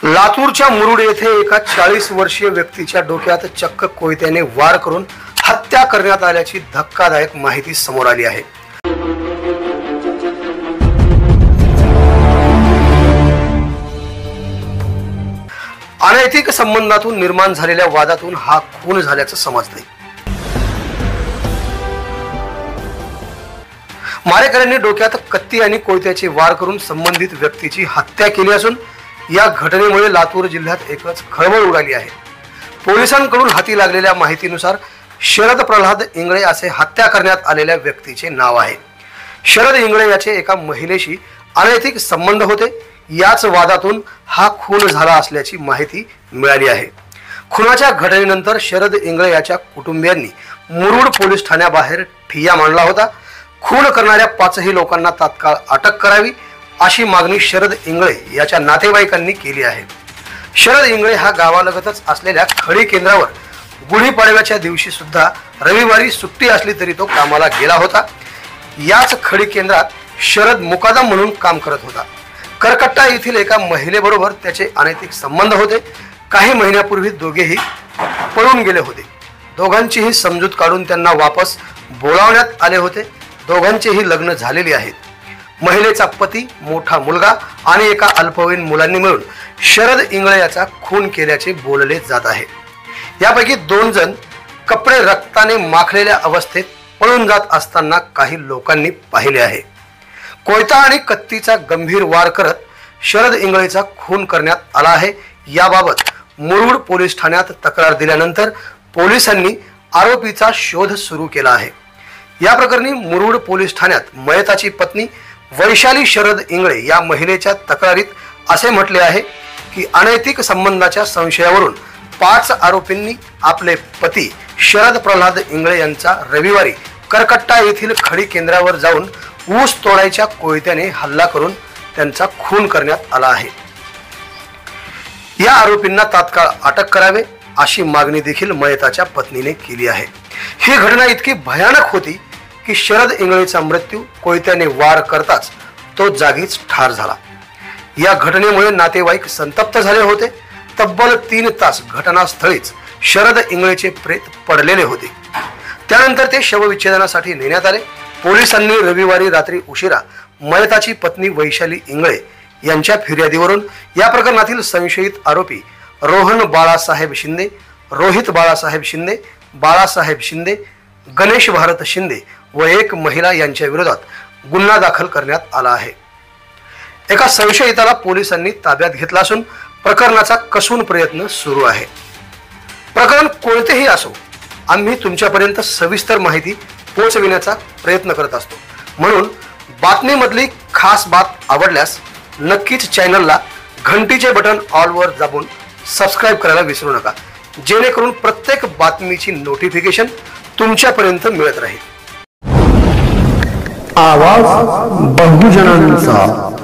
लातूरच्या मुरुड येथे एका 40 वर्षीय व्यक्तीच्या डोक्यात चक्क कोयत्याने वार करून हत्या करण्यात आल्याची धक्कादायक माहिती समोर आली आहे। अनैतिक संबंधातून निर्माण झालेल्या वादातून हा खून झाल्याचं समजतंय। मारेकऱ्यांनी डोक्यात कत्ती आणि कोयत्याचे वार करून संबंधित व्यक्तीची हत्या केली असून या घटनेमुळे लातूर जिल्ह्यात एकच खळबळ उडाली आहे। पोलिसांकडून हाती लागलेल्या माहितीनुसार शरद प्रल्हाद इंगळे असे हत्या करण्यात आलेल्या व्यक्तीचे नाव आहे। शरद इंगळे याचे एका महिलेशी अनैतिक संबंध होते। याच वादातून हा खून झाला असल्याची माहिती मिळाली आहे। खुनाच्या घटनेनंतर शरद इंगळे याच्या कुटुंबियांनी मुरुड पोलीस ठाण्याबाहेर ठिय्या मांडला होता। खून करणाऱ्या 5ही लोकांना तात्काळ अटक करावी अशी मागणी शरद इंगळे याच्या नातेवाईकांनी केली आहे। शरद इंगळे हा गावालगतच असलेल्या खडी केंद्रावर गुढीपाडव्याच्या दिवशी सुद्धा रविवारी सुट्टी असली तरी तो कामाला गेला होता। याच खडी केंद्रात शरद मुकादम म्हणून काम करत होता। करकट्टा येथील एका महिलेबरोबर त्याचे अनैतिक संबंध होते। काही महिन्यापूर्वी दोघेही पळून गेले होते। दोघांचीही समजूत काढून त्यांना वापस बोलावण्यात आले होते। दोघांचेही लग्न झालेली आहेत। महिलेचा पती, मोठा मुलगा आणि एका अल्पवयीन मुलांनी मिळून शरद इंगळे याचा खून केल्याचे बोलले जात आहे। यापैकी 2 जण कपडे रक्ताने माखलेल्या अवस्थेत पळून जात असताना काही लोकांनी पाहिले आहे। कोयता आणि कत्तीचा गंभीर वार करत शरद इंगळेचा खून करण्यात आला आहे। याबाबत मुरुड पोलीस ठाण्यात तक्रार दिल्यानंतर पोलिसांनी आरोपीचा शोध सुरू केला आहे। या प्रकरणी मुरुड पोलीस ठाण्यात मयताची पत्नी वैशाली शरद इंगळे या महिलेच्या तक्रारीत असे म्हटले आहे की अनैतिक संबंधाच्या संशयावरून 5 आरोपींनी आपले पती शरद प्रल्हाद इंगळे यांचा रविवारी करकट्टा येथील खडी केंद्रावर जाऊन ऊस तोडायच्या कोयत्याने हल्ला करून त्यांचा खून करण्यात आला आहे। या आरोपींना तात्काळ अटक करावे अशी मागणी देखील मयताच्या पत्नीने केली आहे। ही घटना इतकी भयानक होती की शरद इंगळेचा मृत्यू कोयत्याने वार करताच तो जागीच ठार झाला। या घटनेमुळे नातेवाईक संतप्त झाले होते। तब्बल 3 तास घटनास्थळीच शरद इंगळेचे प्रेत पडलेले होते। त्यानंतर ते शवविच्छेदनासाठी नेण्यात आले। पोलिसांनी रविवारी रात्री उशिरा मयताची पत्नी वैशाली इंगळे यांच्या फिर्यादीवरून या प्रकरणातील संशयित आरोपी रोहन बाळासाहेब शिंदे, रोहित बाळासाहेब शिंदे, बाळासाहेब शिंदे, गणेश भारत शिंदे व एक महिला यांच्या विरोधात गुन्हा दाखल करण्यात आला आहे। एका संशयिताला पोलिसांनी ताब्यात घेतला असून प्रकरणाचा कसून प्रयत्न सुरू आहे। प्रकरण कोणतेही असो, आम्ही तुमच्यापर्यंत सविस्तर माहिती पोहोचविण्याचा प्रयत्न करत असतो। म्हणून बातमीमधली खास बात आवडल्यास नक्कीच चॅनलला घंटीचे बटन ऑल वर दाबून सबस्क्राइब करायला विसरू नका, जेणेकरून प्रत्येक बातमीची नोटिफिकेशन तुमच्यापर्यंत मिळत राहील। आवाज बहुजनांचा।